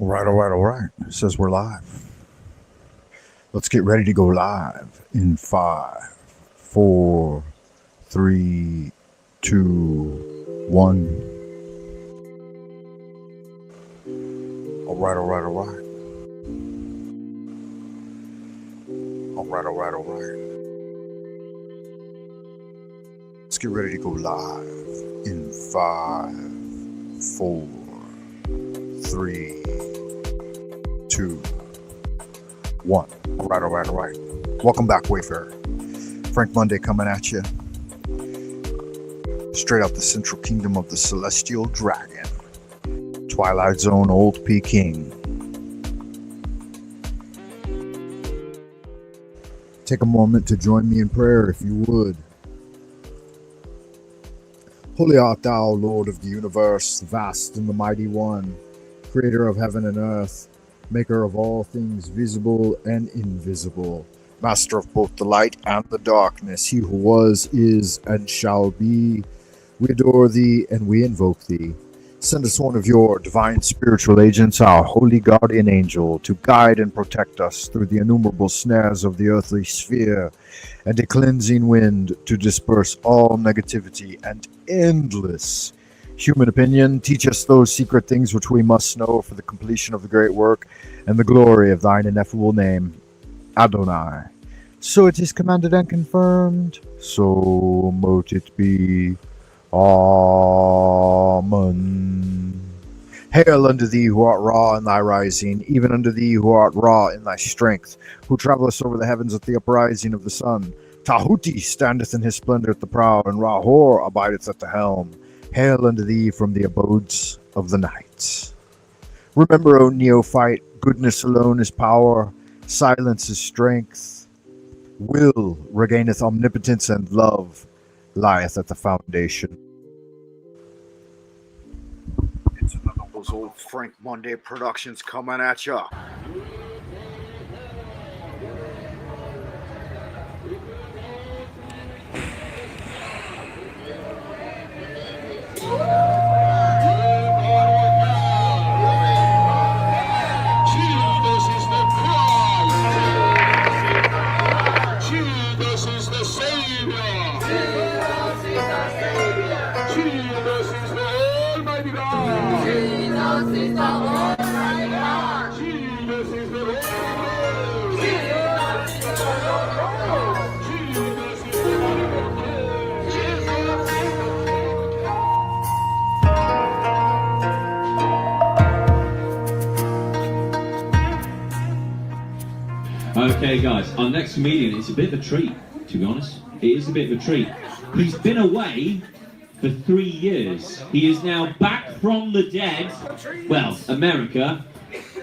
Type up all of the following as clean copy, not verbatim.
All right. It says we're live. Let's get ready to go live in 5, 4, 3, 2, 1. All right. All right. Let's get ready to go live in 5, 4, 3, 2, 1. All right. Welcome back, Wayfarer. Frank Monday coming at you. Straight out the central kingdom of the celestial dragon. Twilight Zone Old Peking. Take a moment to join me in prayer if you would. Holy art thou, Lord of the universe, vast and the mighty one, creator of heaven and earth, maker of all things visible and invisible, master of both the light and the darkness, he who was, is, and shall be. We adore thee and we invoke thee. Send us one of your divine spiritual agents, our holy guardian angel, to guide and protect us through the innumerable snares of the earthly sphere, and a cleansing wind to disperse all negativity and endless human opinion. Teach us those secret things which we must know for the completion of the great work and the glory of thine ineffable name, Adonai. So it is commanded and confirmed, so mote it be. Amen. Hail unto thee who art raw in thy rising, even unto thee who art raw in thy strength, who travellest over the heavens at the uprising of the sun. Tahuti standeth in his splendor at the prow, and Rahor abideth at the helm. Hail unto thee from the abodes of the night. Remember, O neophyte, goodness alone is power, silence is strength. Will regaineth omnipotence, and love lieth at the foundation. It's another one of those old Frank Monday productions coming at ya. Okay, guys, our next comedian is a bit of a treat, to be honest. It is a bit of a treat. He's been away for 3 years. He is now back from the dead. Well, America.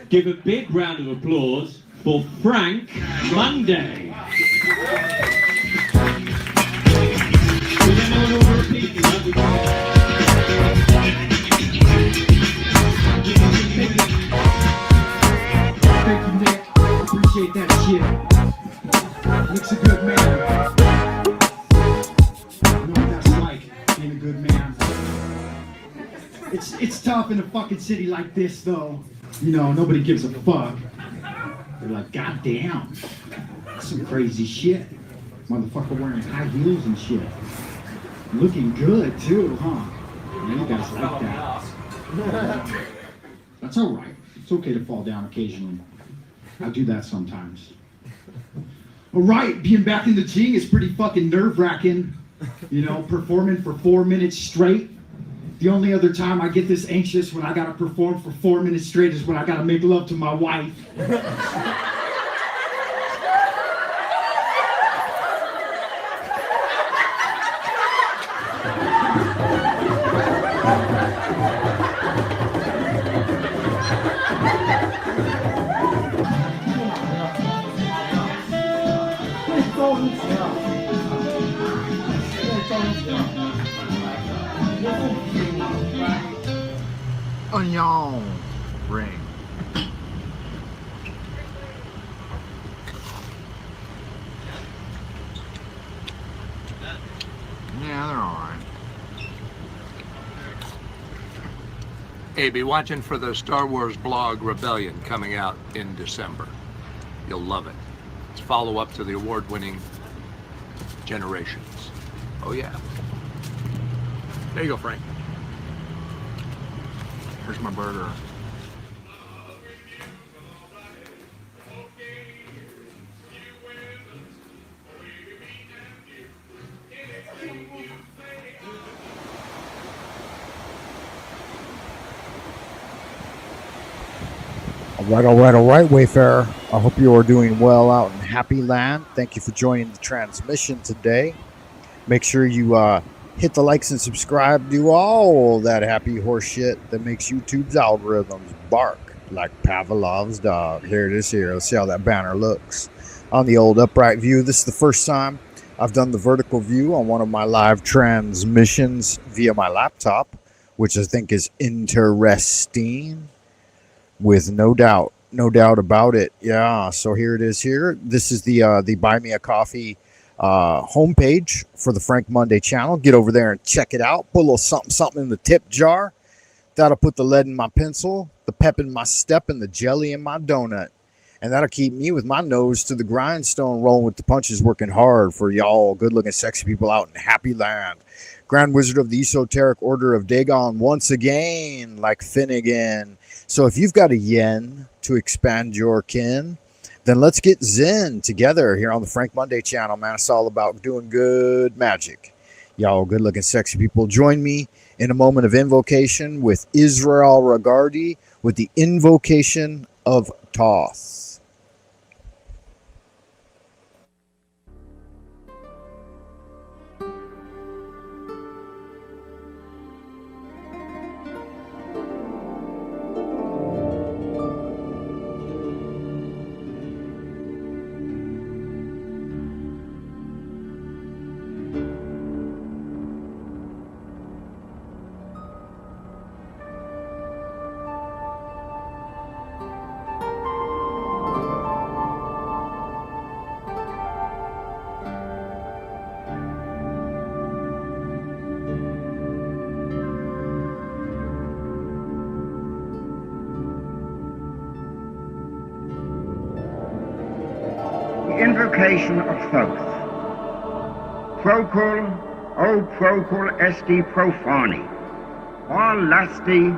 Give a big round of applause for Frank Monday. Thank you, Nick. Appreciate that shit. Nick's a good man. I know what that's like, being a good man. It's tough in a fucking city like this, though. You know, nobody gives a fuck. They're like, God damn, that's some crazy shit. Motherfucker wearing high heels and shit. Looking good, too, huh? Yeah, you guys like that. That's all right. It's okay to fall down occasionally. I do that sometimes. All right, being back in the G is pretty fucking nerve-wracking. You know, performing for 4 minutes straight. The only other time I get this anxious when I gotta perform for 4 minutes straight is when I gotta make love to my wife. Onion ring. Yeah, they're alright. Hey, be watching for the Star Wars blog Rebellion coming out in December. You'll love it. It's follow-up to the award-winning Generations. Oh yeah. There you go, Frank. Here's my burger. All right, Wayfarer. I hope you are doing well out in Happy Land. Thank you for joining the transmission today. Make sure you hit the likes and subscribe. Do all that happy horse shit that makes YouTube's algorithms bark like Pavlov's dog. Here it is here. Let's see how that banner looks. On the old upright view, this is the first time I've done the vertical view on one of my live transmissions via my laptop, which I think is interesting. With no doubt about it. Yeah, so here it is here. This is the Buy Me a Coffee homepage for the Frank Monday channel. Get over there and check it out. Put a little something in the tip jar. That'll put the lead in my pencil, the pep in my step, and the jelly in my donut. And that'll keep me with my nose to the grindstone, rolling with the punches, working hard for y'all good-looking, sexy people out in Happy Land. Grand Wizard of the Esoteric Order of Dagon once again, like Finnegan. So if you've got a yen to expand your kin, then let's get zen together here on the Frank Monday channel, man. It's all about doing good magic. Y'all good-looking, sexy people, join me in a moment of invocation with Israel Ragardi with the invocation of Thoth. Invocation of Thoth. Procul, o procul esti profani, or lasti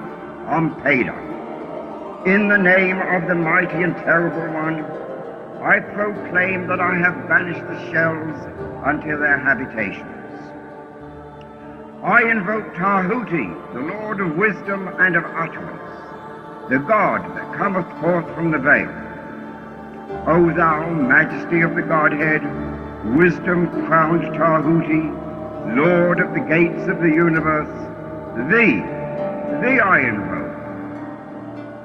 ompeda. In the name of the mighty and terrible one, I proclaim that I have banished the shells unto their habitations. I invoke Tahuti, the Lord of wisdom and of utterance, the God that cometh forth from the veil. O thou majesty of the Godhead, wisdom-crowned Tahuti, Lord of the gates of the universe, thee I invoke.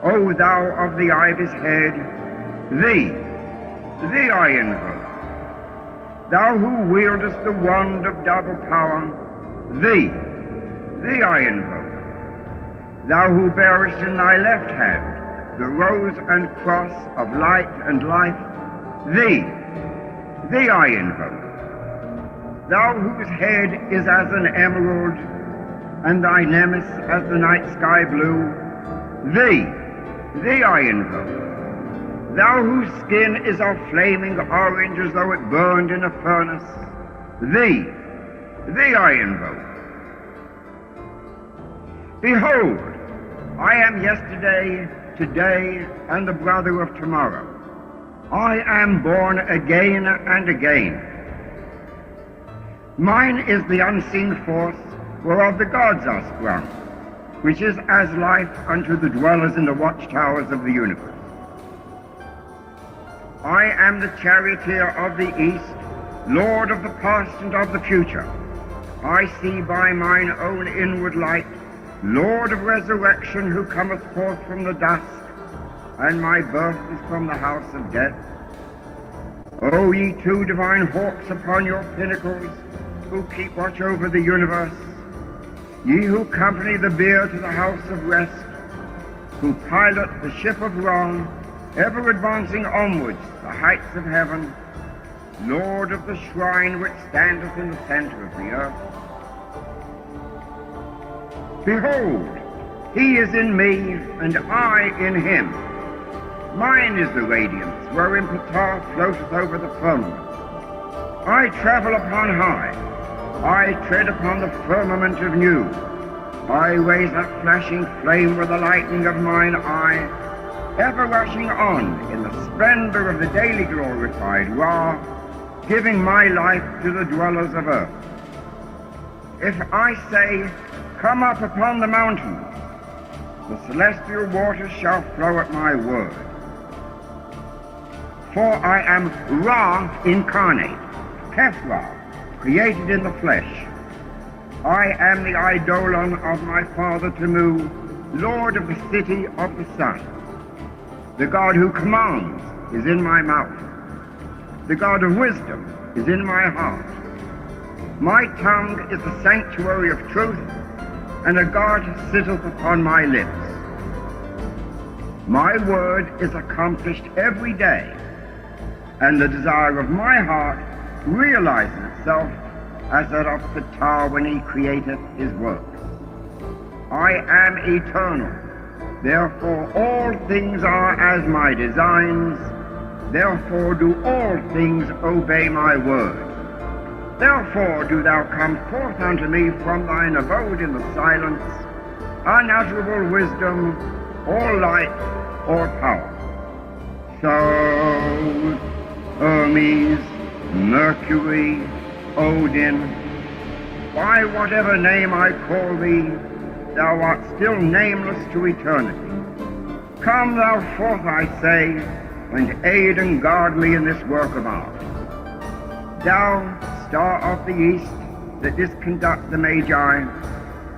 O thou of the ivy's head, thee I invoke. Thou who wieldest the wand of double power, thee I invoke. Thou who bearest in thy left hand the rose and cross of light and life, thee I invoke. Thou whose head is as an emerald, and thy nemes as the night sky blue, thee I invoke. Thou whose skin is of flaming orange as though it burned in a furnace, thee I invoke. Behold, I am yesterday, today, and the brother of tomorrow. I am born again and again. Mine is the unseen force whereof the gods are sprung, which is as life unto the dwellers in the watchtowers of the universe. I am the charioteer of the east, lord of the past and of the future. I see by mine own inward light, Lord of resurrection, who cometh forth from the dust, and my birth is from the house of death. O ye two divine hawks upon your pinnacles, who keep watch over the universe, ye who accompany the bier to the house of rest, who pilot the ship of wrong, ever advancing onwards the heights of heaven, Lord of the shrine which standeth in the center of the earth. Behold, He is in me, and I in him. Mine is the radiance, wherein Ptah floateth over the firmament. I travel upon high. I tread upon the firmament of new. I raise that flashing flame with the lightning of mine eye, ever rushing on in the splendor of the daily glorified Ra, giving my life to the dwellers of earth. If I say, come up upon the mountains, the celestial waters shall flow at my word. For I am Ra incarnate, Keth-Ra, created in the flesh. I am the eidolon of my father Tamu, Lord of the city of the sun. The God who commands is in my mouth. The God of wisdom is in my heart. My tongue is the sanctuary of truth, and a God sitteth upon my lips. My word is accomplished every day, and the desire of my heart realizes itself as that of Ptah when he createth his works. I am eternal, therefore all things are as my designs, therefore do all things obey my word. Therefore do thou come forth unto me from thine abode in the silence, unutterable wisdom, or light, or power. So, Hermes, Mercury, Odin, by whatever name I call thee, thou art still nameless to eternity. Come thou forth, I say, and aid and guard me in this work of art. Thou, star of the east, that didst conduct the Magi,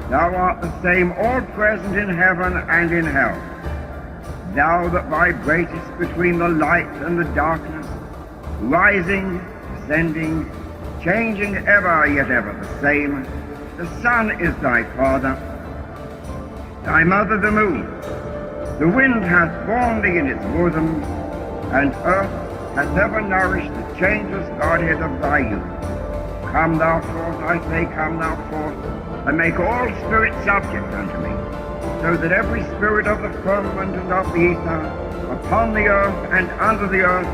thou art the same all present in heaven and in hell. Thou that vibratest between the light and the darkness, rising, descending, changing ever, yet ever the same. The sun is thy father, thy mother the moon. The wind hath borne thee in its bosom, and earth hath ever nourished the changeless Godhead of thy youth. Come thou forth, I say, come thou forth, and make all spirits subject unto me, so that every spirit of the firmament and of the ether, upon the earth and under the earth,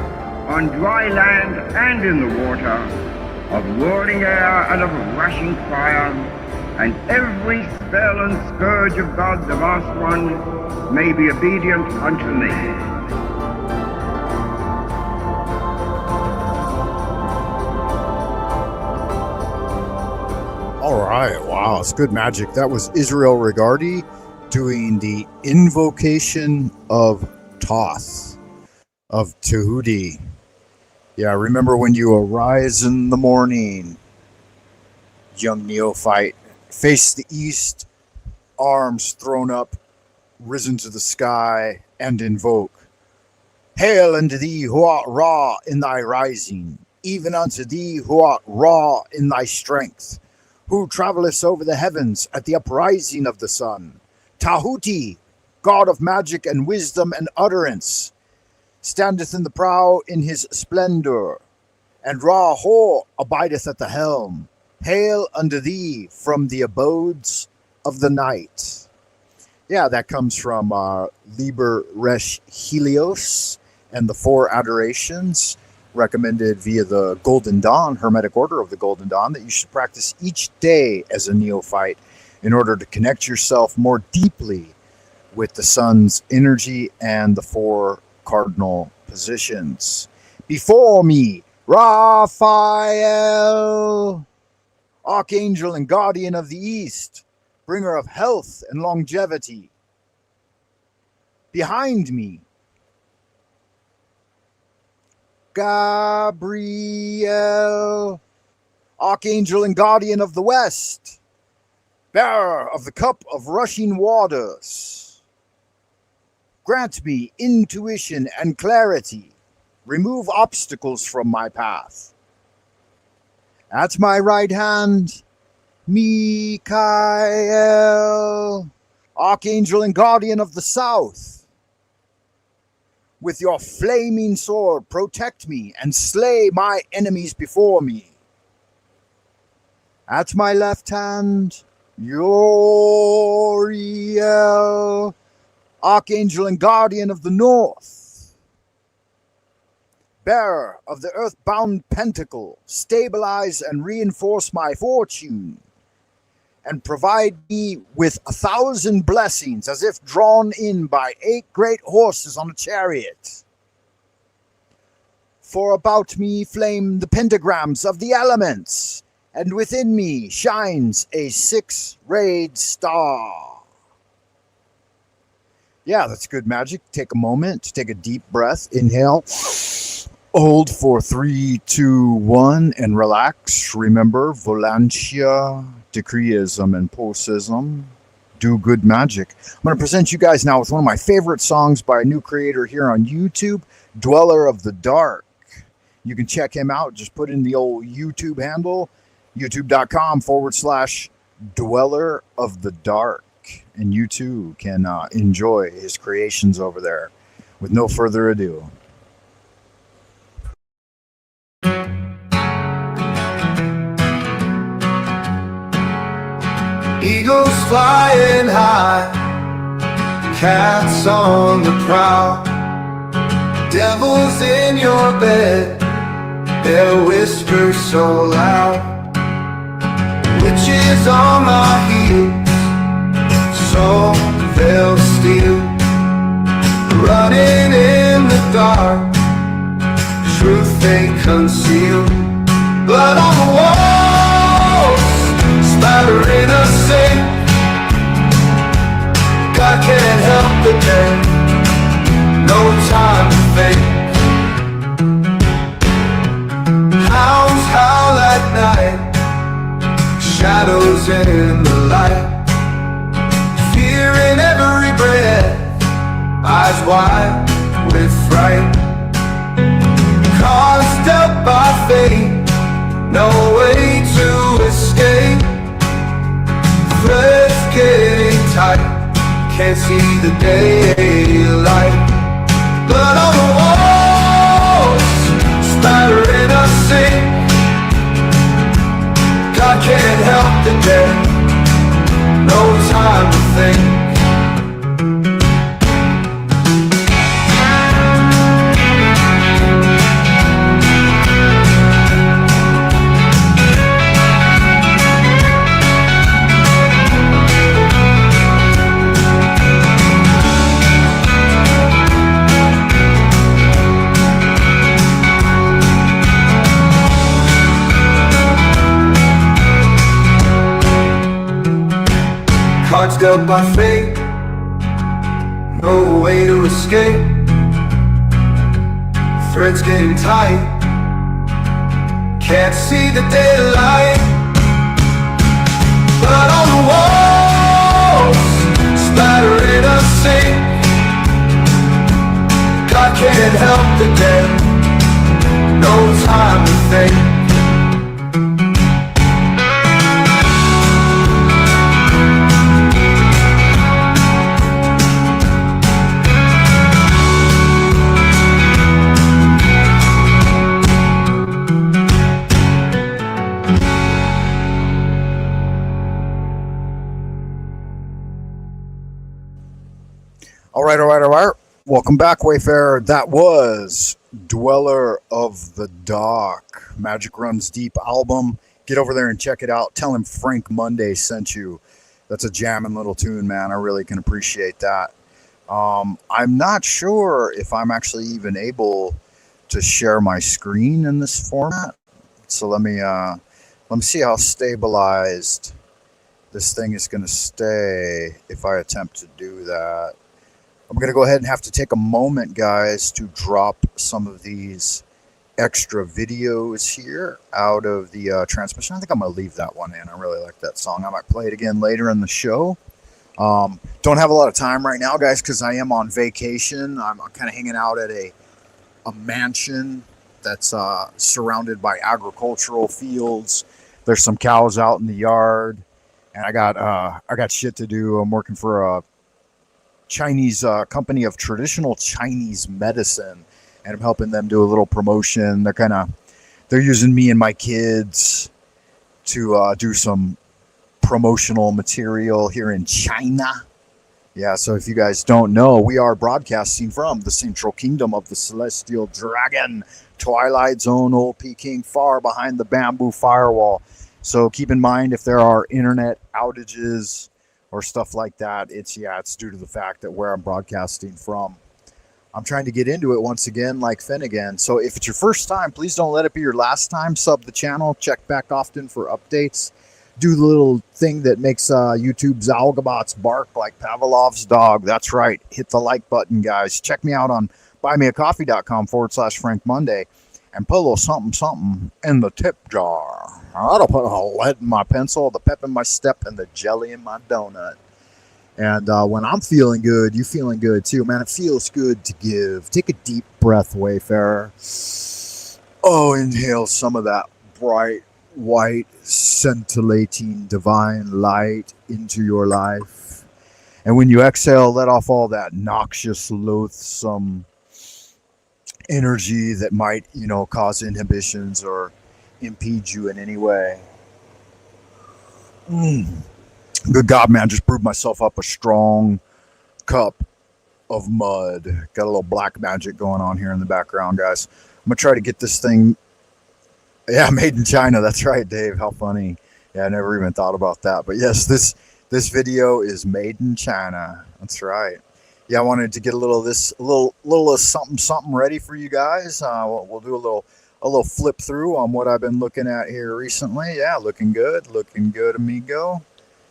on dry land and in the water, of whirling air and of rushing fire, and every spell and scourge of God the vast one may be obedient unto me. All right, wow, it's good magic. That was Israel Regardi doing the invocation of Thoth, of Tahuti. Yeah, remember when you arise in the morning, young neophyte, face the east, arms thrown up, risen to the sky, and invoke. Hail unto thee who art Ra in thy rising, even unto thee who art Ra in thy strength, who travellest over the heavens at the uprising of the sun. Tahuti, god of magic and wisdom and utterance, standeth in the prow in his splendor, and Ra-Ho abideth at the helm. Hail unto thee from the abodes of the night. Yeah, that comes from Liber Resh Helios and the Four Adorations, recommended via the Golden Dawn, Hermetic Order of the Golden Dawn, that you should practice each day as a neophyte in order to connect yourself more deeply with the sun's energy and the four cardinal positions. Before me, Raphael, Archangel and Guardian of the East, bringer of health and longevity. Behind me, Gabriel, Archangel and Guardian of the West, bearer of the cup of rushing waters. Grant me intuition and clarity. Remove obstacles from my path. At my right hand, Mikael, Archangel and Guardian of the South. With your flaming sword, protect me and slay my enemies before me. At my left hand, Uriel, Archangel and Guardian of the North, bearer of the earthbound pentacle, stabilize and reinforce my fortune, and provide me with 1,000 blessings as if drawn in by 8 great horses on a chariot. For about me flame the pentagrams of the elements, and within me shines a 6-rayed star. Yeah, that's good magic. Take a moment to take a deep breath. Inhale. Hold for 3, 2, 1, and relax. Remember, Volantia, Decreeism, and Posism do good magic. I'm going to present you guys now with one of my favorite songs by a new creator here on YouTube, Dweller of the Dark. You can check him out. Just put in the old YouTube handle, youtube.com/Dweller of the Dark. And you too can enjoy his creations over there. With no further ado. Eagles flying high, cats on the prowl, devils in your bed, their whispers so loud, witches on my heels, so they'll steal, running in the dark, truth they conceal, blood on the walls, spattering us safe. God can't help the dead, no time to think. Hounds howl at night, shadows in the light, fear in every breath, eyes wide with fright. Cards dealt by fate, no way to escape. Threads getting tight, can't see the daylight. Blood on the walls, spattering us sick. God can't help the dead, no time to think. Cards dealt by fate, no way to escape. Threads getting tight, can't see the daylight. Blood on the walls, spattering us sick. God can't help the dead, no time to think. All right. Welcome back, Wayfarer. That was Dweller of the Dark, Magic Runs Deep album. Get over there and check it out. Tell him Frank Monday sent you. That's a jamming little tune, man. I really can appreciate that. I'm not sure if I'm actually even able to share my screen in this format. So let me see how stabilized this thing is going to stay if I attempt to do that. I'm going to go ahead and have to take a moment, guys, to drop some of these extra videos here out of the transmission. I think I'm going to leave that one in. I really like that song. I might play it again later in the show. Don't have a lot of time right now, guys, because I am on vacation. I'm kind of hanging out at a mansion that's surrounded by agricultural fields. There's some cows out in the yard, and I got shit to do. I'm working for a Chinese company of traditional Chinese medicine, and I'm helping them do a little promotion. They're using me and my kids to do some promotional material here in China. Yeah, so if you guys don't know, we are broadcasting from the Central Kingdom of the Celestial Dragon, Twilight Zone, Old Peking, far behind the bamboo firewall. So keep in mind if there are internet outages or stuff like that, it's due to the fact that where I'm broadcasting from. I'm trying to get into it once again like Finnegan. So if it's your first time, please don't let it be your last time. Sub the channel, check back often for updates. Do the little thing that makes YouTube's algobots bark like Pavlov's dog. That's right. Hit the like button, guys. Check me out on buymeacoffee.com/Frank Monday and put a little something in the tip jar. I'll put a lead in my pencil, the pep in my step, and the jelly in my donut. And when I'm feeling good, you feeling good too, man. It feels good to give. Take a deep breath, Wayfarer. Oh, inhale some of that bright, white, scintillating, divine light into your life. And when you exhale, let off all that noxious, loathsome energy that might, cause inhibitions or impede you in any way. Good God, man, just brewed myself up a strong cup of mud. Got a little black magic going on here in the background, guys. I'm going to try to get this thing. Yeah, made in China. That's right, Dave. How funny. Yeah, I never even thought about that. But yes, this video is made in China. That's right. Yeah, I wanted to get a little something ready for you guys. We'll do a little flip through on what I've been looking at here recently. Yeah, looking good, amigo.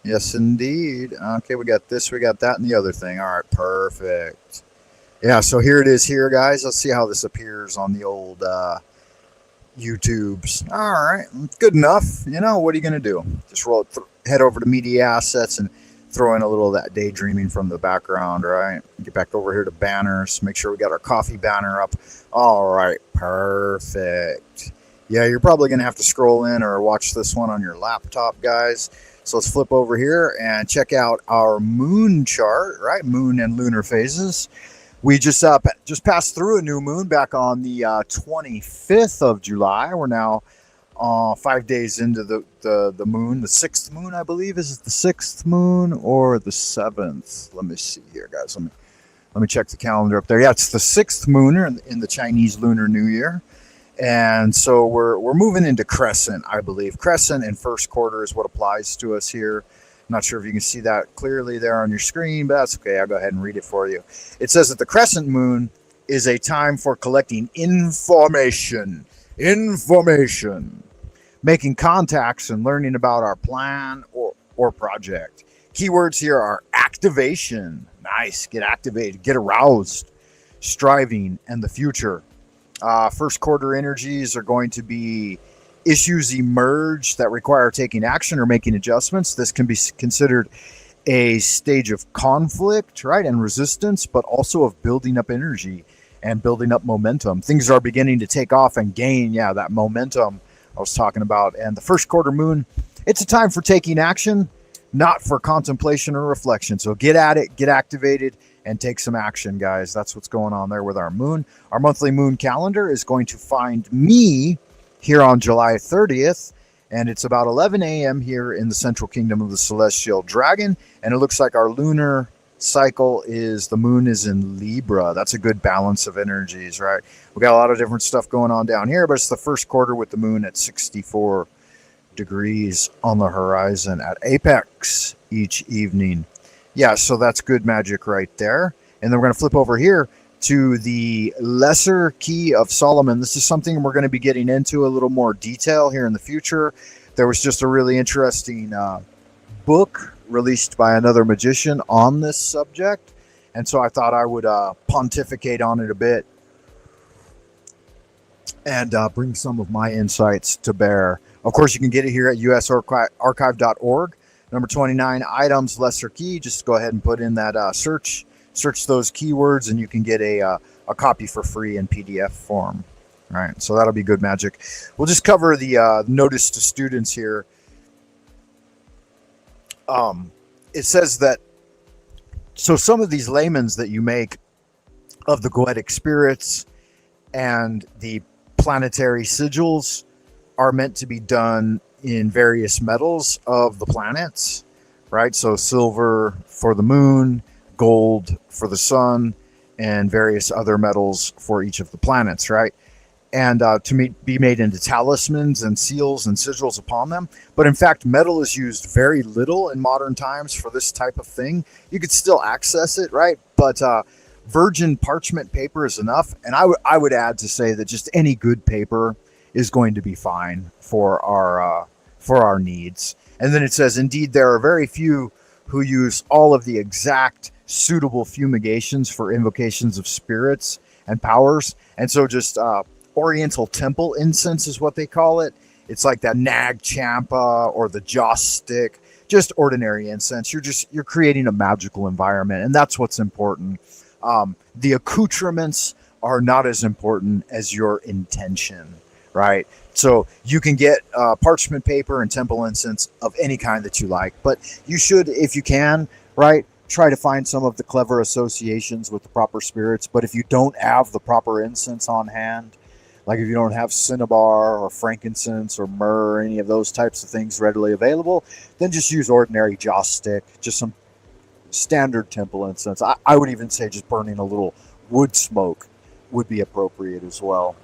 Yes, indeed. Okay, we got this, we got that, and the other thing. All right, perfect. Yeah, so here it is here, guys. Let's see how this appears on the old YouTubes. All right, good enough. What are you going to do? Just head over to Media Assets and throw in a little of that daydreaming from the background, right? Get back over here to banners. Make sure we got our coffee banner up. All right, perfect. Yeah, you're probably going to have to scroll in or watch this one on your laptop, guys. So let's flip over here and check out our moon chart, right? Moon and lunar phases. We just passed through a new moon back on the 25th of July. We're now 5 days into the moon, the sixth moon, I believe. Is it the sixth moon or the seventh? Let me see here, guys. Let me check the calendar up there. Yeah, it's the sixth moon in the Chinese Lunar New Year. And so we're moving into crescent, I believe. Crescent and first quarter is what applies to us here. I'm not sure if you can see that clearly there on your screen, but that's okay. I'll go ahead and read it for you. It says that the crescent moon is a time for collecting information, making contacts and learning about our plan or project. Keywords here are activation. Nice. Get activated. Get aroused. Striving and the future. First quarter energies are going to be issues emerge that require taking action or making adjustments. This can be considered a stage of conflict, right, and resistance, but also of building up energy and building up momentum. Things are beginning to take off and gain, that momentum I was talking about. And the first quarter moon, it's a time for taking action, not for contemplation or reflection. So get at it, get activated, and take some action, guys. That's what's going on there with our moon. Our monthly moon calendar is going to find me here on July 30th, and it's about 11 a.m. here in the Central Kingdom of the Celestial Dragon, and it looks like our lunar cycle the moon is in Libra. That's a good balance of energies, right? We got a lot of different stuff going on down here, but it's the first quarter with the moon at 64 degrees on the horizon at apex each evening. Yeah, so that's good magic right there. And then we're going to flip over here to the Lesser Key of Solomon. This is something we're going to be getting into a little more detail here in the future. There was just a really interesting book released by another magician on this subject. And so I thought I would pontificate on it a bit and bring some of my insights to bear. Of course, you can get it here at usarchive.org. Number 29, items, lesser key. Just go ahead and put in that search those keywords, and you can get a copy for free in PDF form. All right, so that'll be good magic. We'll just cover the notice to students here. It says that, so some of these laments that you make of the goetic spirits and the planetary sigils are meant to be done in various metals of the planets, right? So silver for the moon, gold for the sun, and various other metals for each of the planets, right? And be made into talismans and seals and sigils upon them. But in fact, metal is used very little in modern times for this type of thing. You could still access it, right? But virgin parchment paper is enough. And I would add to say that just any good paper is going to be fine for our needs. And then it says, indeed, there are very few who use all of the exact suitable fumigations for invocations of spirits and powers. And so just Oriental temple incense is what they call it. It's like that Nag Champa or the Joss stick, just ordinary incense. You're creating a magical environment, and that's what's important. The accoutrements are not as important as your intention, right? So you can get parchment paper and temple incense of any kind that you like, but you should, if you can, right, try to find some of the clever associations with the proper spirits. But if you don't have the proper incense on hand, like if you don't have cinnabar or frankincense or myrrh or any of those types of things readily available, then just use ordinary joss stick, just some standard temple incense. I would even say just burning a little wood smoke would be appropriate as well.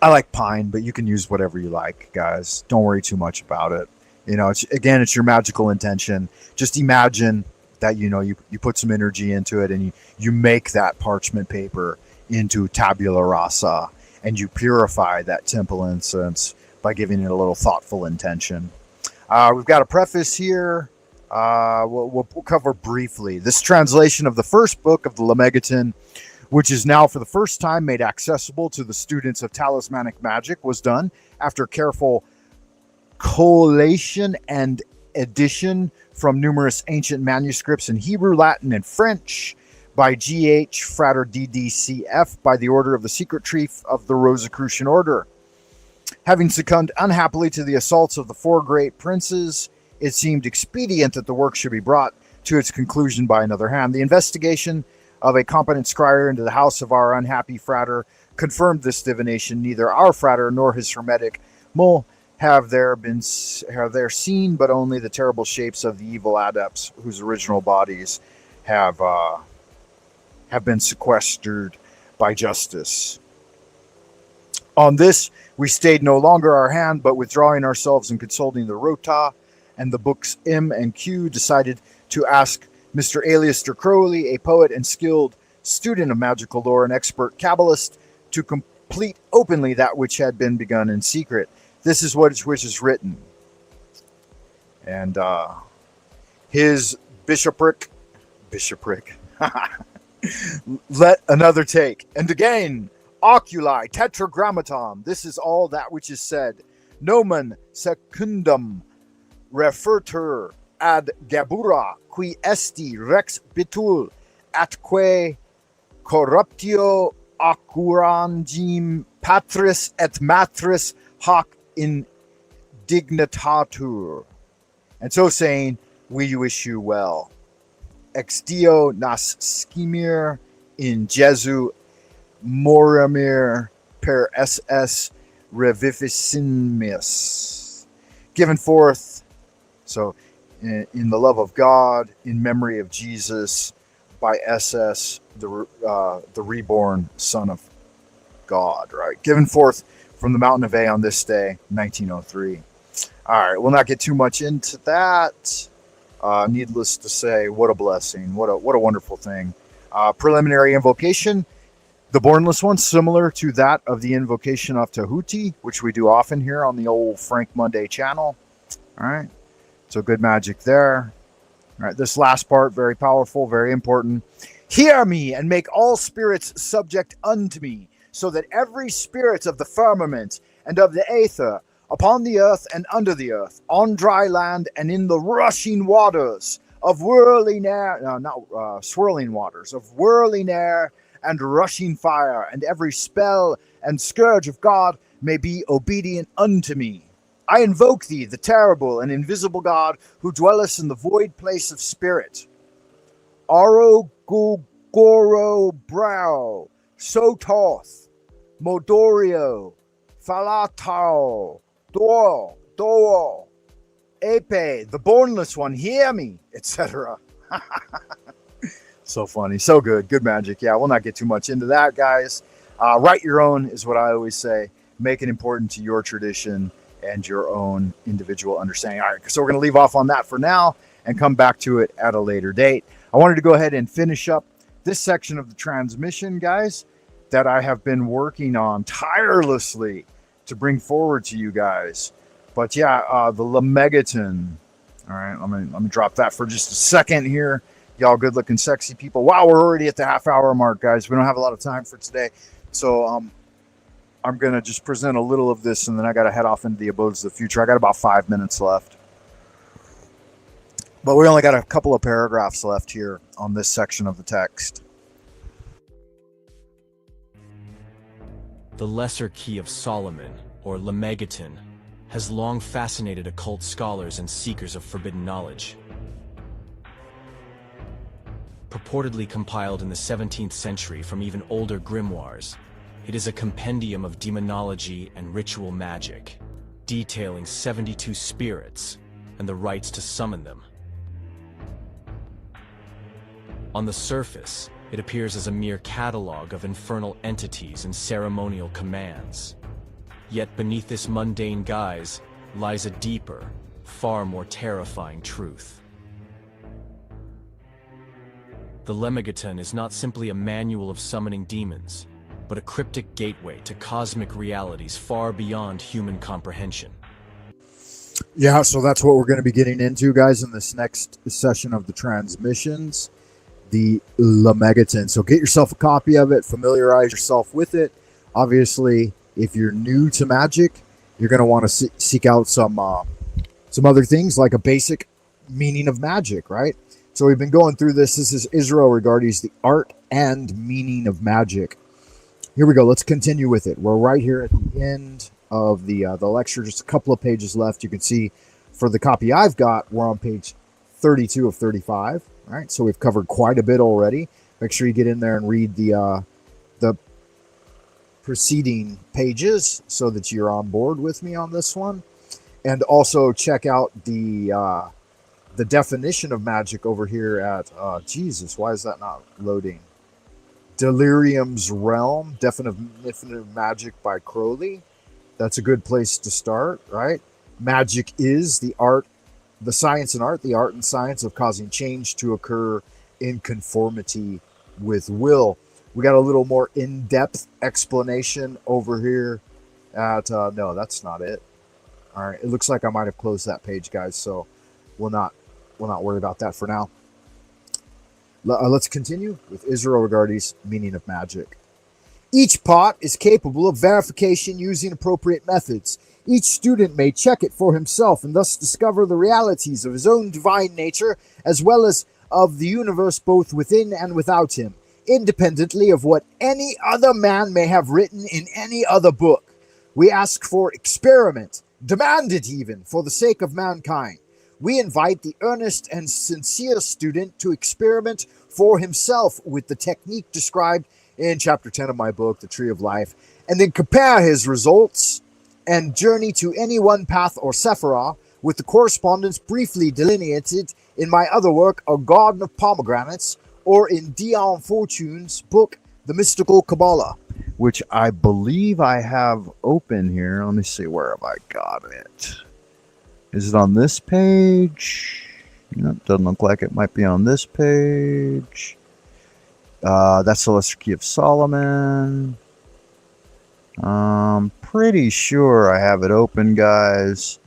I like pine, but you can use whatever you like, guys. Don't worry too much about it. You know, it's your magical intention. Just imagine that, you put some energy into it and you make that parchment paper into tabula rasa, and you purify that temple incense by giving it a little thoughtful intention. We've got a preface here. We'll cover briefly. This translation of the first book of the Lemegeton, which is now for the first time made accessible to the students of talismanic magic, was done after careful collation and edition from numerous ancient manuscripts in Hebrew, Latin, and French by G.H. Frater DDCF by the order of the Secret Chief of the Rosicrucian Order. Having succumbed unhappily to the assaults of the four great princes, it seemed expedient that the work should be brought to its conclusion by another hand. The investigation of a competent scryer into the house of our unhappy frater confirmed this divination. Neither our frater nor his hermetic mole have there seen, but only the terrible shapes of the evil adepts whose original bodies have been sequestered by justice. On this, we stayed no longer our hand, but withdrawing ourselves and consulting the Rota and the books M and Q, decided to ask Mr. Aleister Crowley, a poet and skilled student of magical lore and expert Kabbalist, to complete openly that which had been begun in secret. This is which is written. And his bishopric, let another take. And again, oculi tetragrammaton. This is all that which is said. Nomen secundum refertur ad gabura qui esti rex bitul atque corruptio accurangim patris et matris hoc indignitatur. And so saying, we wish you well. Ex Dio nas schemir in Jesu moramir per SS revivissimis. Given forth, so in the love of God, in memory of Jesus, by SS, the reborn Son of God, right? Given forth from the mountain of A on this day, 1903. All right, we'll not get too much into that. Needless to say, what a blessing. What a wonderful thing. Preliminary invocation. The Bornless one, similar to that of the invocation of Tahuti, which we do often here on the old Frank Monday channel. All right. So good magic there. All right. This last part, very powerful, very important. Hear me and make all spirits subject unto me, so that every spirit of the firmament and of the aether, upon the earth and under the earth, on dry land and in the rushing waters of whirling air, swirling waters, of whirling air and rushing fire, and every spell and scourge of God may be obedient unto me. I invoke thee, the terrible and invisible God, who dwellest in the void place of spirit. Aro Goro Brow, Sototh, Modorio, Falatao, Duo, Duo, Ape, the boneless one, hear me, etc. So funny, so good, good magic. Yeah, we'll not get too much into that, guys. Write your own is what I always say. Make it important to your tradition and your own individual understanding. All right, so we're going to leave off on that for now and come back to it at a later date. I wanted to go ahead and finish up this section of the transmission, guys, that I have been working on tirelessly to bring forward to you guys. But yeah, the Lemegeton. All right, let me drop that for just a second here. Y'all good looking sexy people. Wow, we're already at the half-hour mark, guys. We don't have a lot of time for today. So I'm going to just present a little of this, and then I got to head off into the abodes of the future. I got about 5 minutes left. But we only got a couple of paragraphs left here on this section of the text. The Lesser Key of Solomon, or Lemegeton, has long fascinated occult scholars and seekers of forbidden knowledge. Purportedly compiled in the 17th century from even older grimoires, it is a compendium of demonology and ritual magic, detailing 72 spirits and the rites to summon them. On the surface, it appears as a mere catalogue of infernal entities and ceremonial commands. Yet beneath this mundane guise lies a deeper, far more terrifying truth. The Lemegeton is not simply a manual of summoning demons, but a cryptic gateway to cosmic realities far beyond human comprehension. Yeah, so that's what we're going to be getting into, guys, in this next session of the transmissions. The Lemegeton. So get yourself a copy of it, familiarize yourself with it. Obviously, if you're new to magic, you're going to want to seek out some other things like a basic meaning of magic, right? So we've been going through this. This is Israel Regardi's The Art and Meaning of Magic. Here we go. Let's continue with it. We're right here at the end of the lecture. Just a couple of pages left. You can see for the copy I've got, we're on page 32 of 35. All right, so we've covered quite a bit already. Make sure you get in there and read the preceding pages so that you're on board with me on this one. And also check out the definition of magic over here at, Jesus, why is that not loading? Delirium's Realm, Definition of Magic by Crowley. That's a good place to start, right? Magic is the art, the science and art, the art and science of causing change to occur in conformity with will. We got a little more in-depth explanation over here at, no, that's not it. All right, it looks like I might have closed that page, guys, so we'll not worry about that for now. Let's continue with Israel Regardi's Meaning of Magic. Each pot is capable of verification using appropriate methods. Each student may check it for himself and thus discover the realities of his own divine nature as well as of the universe both within and without him, independently of what any other man may have written in any other book. We ask for experiment, demand it even, for the sake of mankind. We invite the earnest and sincere student to experiment for himself with the technique described in Chapter 10 of my book, The Tree of Life, and then compare his results and journey to any one path or sephirah with the correspondence briefly delineated in my other work, A Garden of Pomegranates, or in Dion Fortune's book, The Mystical Kabbalah, which I believe I have open here. Let me see, where have I got it? Is it on this page? No, doesn't look like it. Might be on this page. That's the Lesser Key of Solomon. Pretty sure I have it open, guys.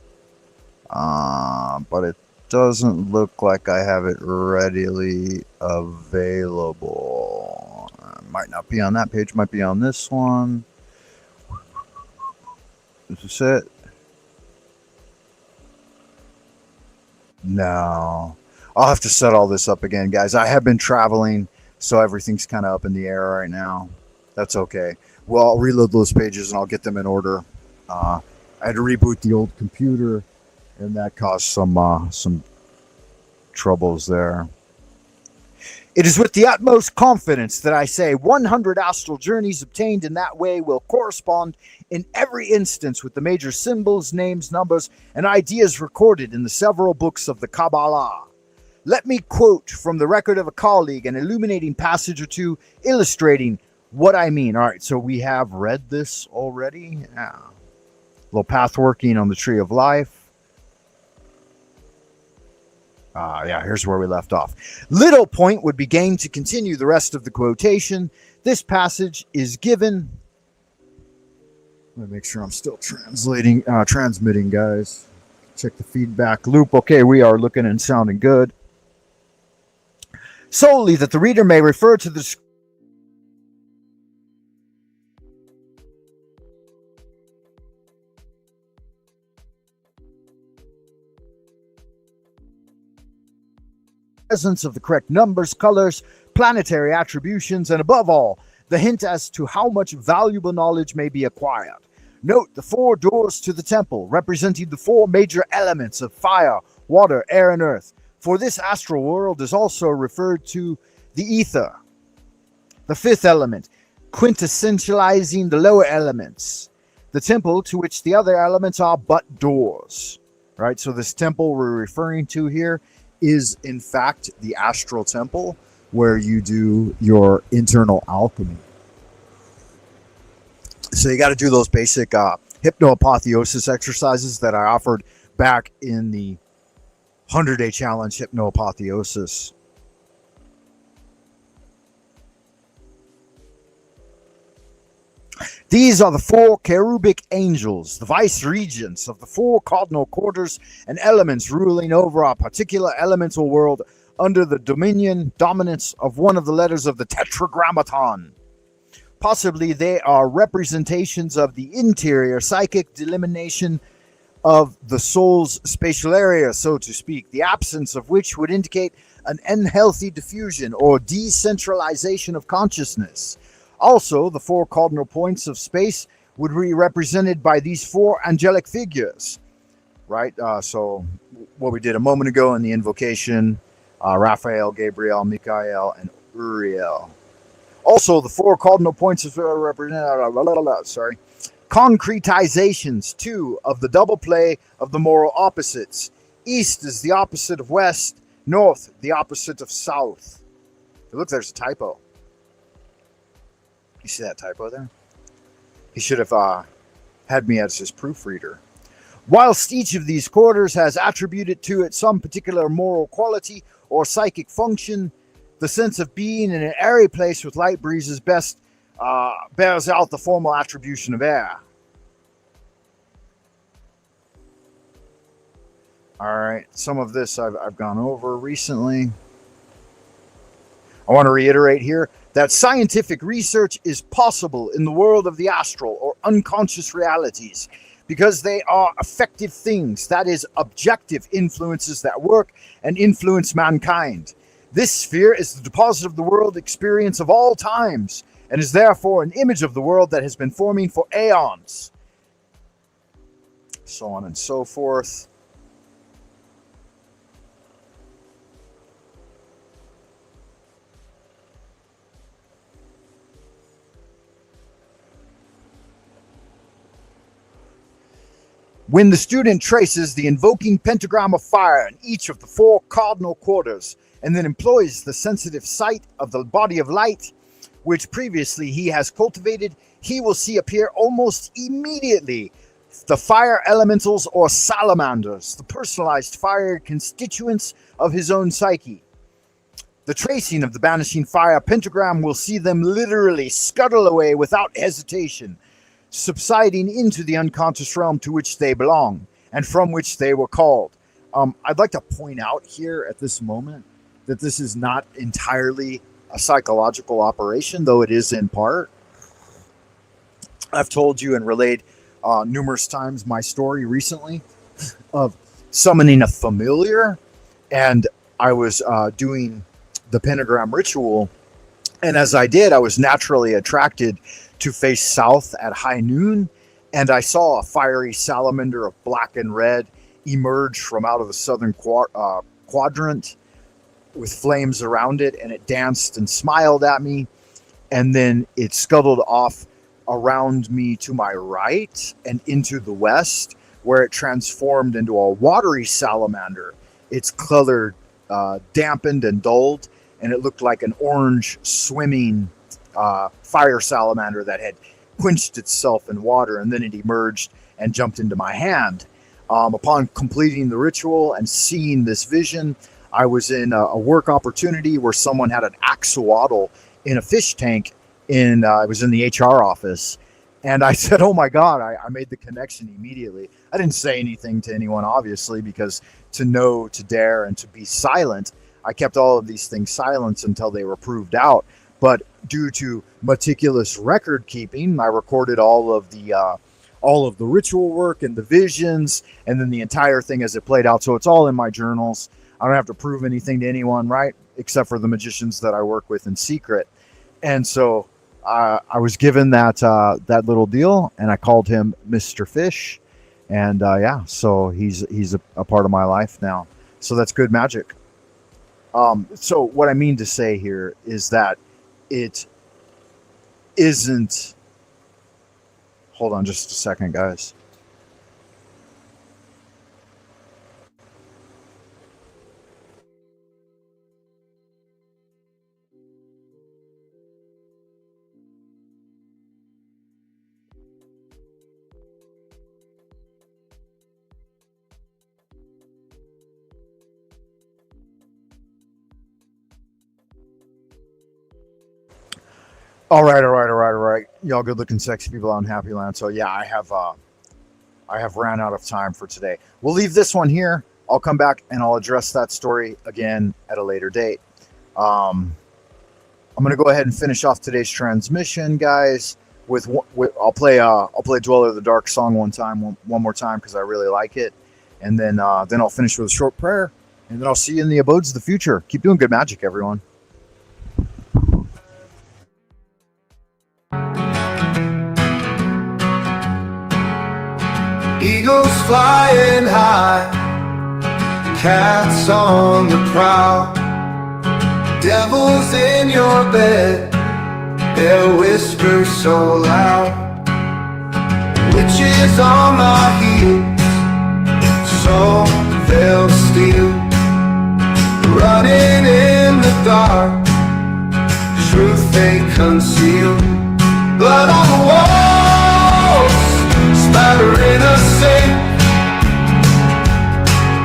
But it doesn't look like I have it readily available. Might not be on that page. Might be on this one. Is this it? No. I'll have to set all this up again, guys. I have been traveling, so everything's kind of up in the air right now. That's okay. Well, I'll reload those pages and I'll get them in order. I had to reboot the old computer, and that caused some troubles there. It is with the utmost confidence that I say 100 astral journeys obtained in that way will correspond in every instance with the major symbols, names, numbers, and ideas recorded in the several books of the Kabbalah. Let me quote from the record of a colleague an illuminating passage or two illustrating what I mean. All right, so we have read this already. Yeah. A little path working on the Tree of Life. Here's where we left off. Little point would be gained to continue the rest of the quotation. This passage is given. Let me make sure I'm still transmitting, guys. Check the feedback loop. Okay, we are looking and sounding good. Solely that the reader may refer to the presence of the correct numbers, colors, planetary attributions, and above all, the hint as to how much valuable knowledge may be acquired. Note the 4 doors to the temple, representing the 4 major elements of fire, water, air, and earth. For this astral world is also referred to the ether, the 5th element, quintessentializing the lower elements. The temple to which the other elements are but doors. Right, so this temple we're referring to here is in fact the astral temple where you do your internal alchemy. So you got to do those basic hypnoapotheosis exercises that I offered back in the 100-day challenge, hypnoapotheosis. These are the 4 cherubic angels, the vice regents of the 4 cardinal quarters and elements ruling over our particular elemental world under the dominance of one of the letters of the Tetragrammaton. Possibly they are representations of the interior psychic delimitation of the soul's spatial area, so to speak, the absence of which would indicate an unhealthy diffusion or decentralization of consciousness. Also, the 4 cardinal points of space would be represented by these 4 angelic figures, right? So what we did a moment ago in the invocation, Raphael, Gabriel, Michael, and Uriel. Also, the 4 cardinal points of concretizations, too, of the double play of the moral opposites. East is the opposite of west, north the opposite of south. Look, there's a typo. You see that typo there? He should have had me as his proofreader. Whilst each of these quarters has attributed to it some particular moral quality or psychic function, the sense of being in an airy place with light breezes best bears out the formal attribution of air. All right, some of this I've gone over recently. I want to reiterate here that scientific research is possible in the world of the astral or unconscious realities because they are effective things, that is, objective influences that work and influence mankind. This sphere is the deposit of the world experience of all times and is therefore an image of the world that has been forming for aeons. So on and so forth. When the student traces the invoking pentagram of fire in each of the 4 cardinal quarters and then employs the sensitive sight of the body of light, which previously he has cultivated, he will see appear almost immediately the fire elementals or salamanders, the personalized fire constituents of his own psyche. The tracing of the banishing fire pentagram will see them literally scuttle away without hesitation, subsiding into the unconscious realm to which they belong and from which they were called. I'd like to point out here at this moment that this is not entirely a psychological operation, though it is in part. I've told you and relayed numerous times my story recently of summoning a familiar, and I was doing the pentagram ritual, and as I did, I was naturally attracted to face south at high noon, and I saw a fiery salamander of black and red emerge from out of the southern quadrant. with flames around it, and it danced and smiled at me, and then it scuttled off around me to my right and into the west, where it transformed into a watery salamander. Its color dampened and dulled, and it looked like an orange swimming fire salamander that had quenched itself in water, and then it emerged and jumped into my hand. Upon completing the ritual and seeing this vision, I was in a work opportunity where someone had an axolotl in a fish tank. I was in the HR office, and I said, "Oh my God!" I made the connection immediately. I didn't say anything to anyone, obviously, because to know, to dare, and to be silent. I kept all of these things silent until they were proved out. But due to meticulous record keeping, I recorded all of the ritual work and the visions, and then the entire thing as it played out. So it's all in my journals. I don't have to prove anything to anyone, right? Except for the magicians that I work with in secret. And so I was given that little deal, and I called him Mr. Fish. And so he's a part of my life now. So that's good magic. So what I mean to say here is that it isn't. Hold on just a second, guys. All right. Y'all good looking sexy people out in Happy Land. So yeah, I have ran out of time for today. We'll leave this one here. I'll come back and I'll address that story again at a later date. I'm going to go ahead and finish off today's transmission, guys, with I'll play Dweller of the Dark song one more time because I really like it. And then I'll finish with a short prayer, and then I'll see you in the abodes of the future. Keep doing good magic, everyone. Eagles flying high, cats on the prowl, devils in your bed, their whispers so loud, witches on my heels, so they'll steal, running in the dark, truth they conceal, blood on the walls, spattering a sink.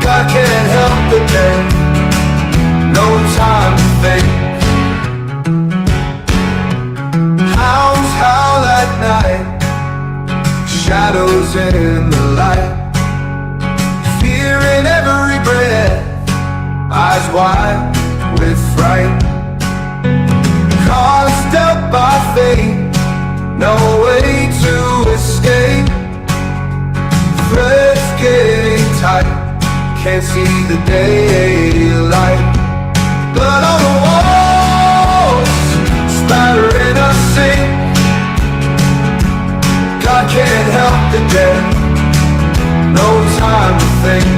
God can't help it then, no time to think. Hounds howl at night, shadows in the light, fear in every breath, eyes wide with fright. Cards dealt by fate, no way to escape. Threads getting tight, can't see the daylight. Blood on the walls, spattering a sink. God can't help the dead, no time to think.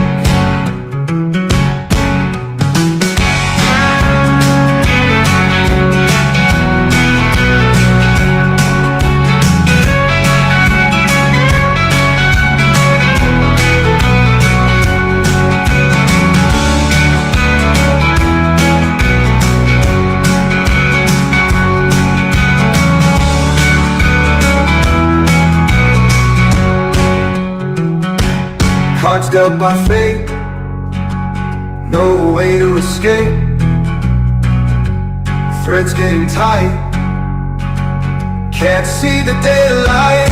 Cards dealt by fate, no way to escape. Threads getting tight, can't see the daylight.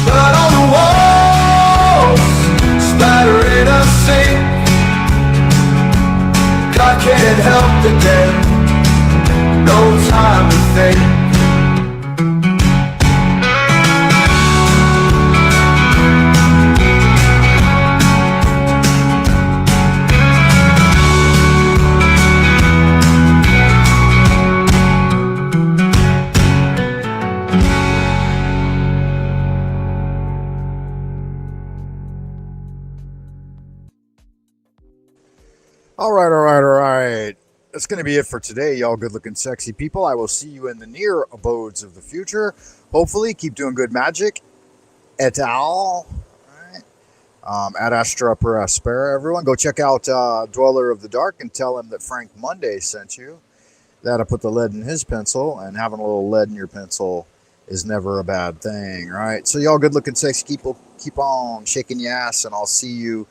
Blood on the walls, spattering a sink. God can't help the dead, no time to think. that's going to be it for today, y'all good looking sexy people. I will see you in the near abodes of the future. Hopefully, keep doing good magic. Et al. Ad Astra per Aspera, everyone. Go check out Dweller of the Dark and tell him that Frank Monday sent you. That'll put the lead in his pencil, and having a little lead in your pencil is never a bad thing, right? So y'all good looking sexy people, keep on shaking your ass, and I'll see you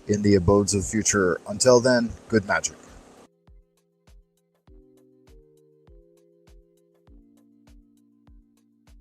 in the abodes of the future. Until then, good magic.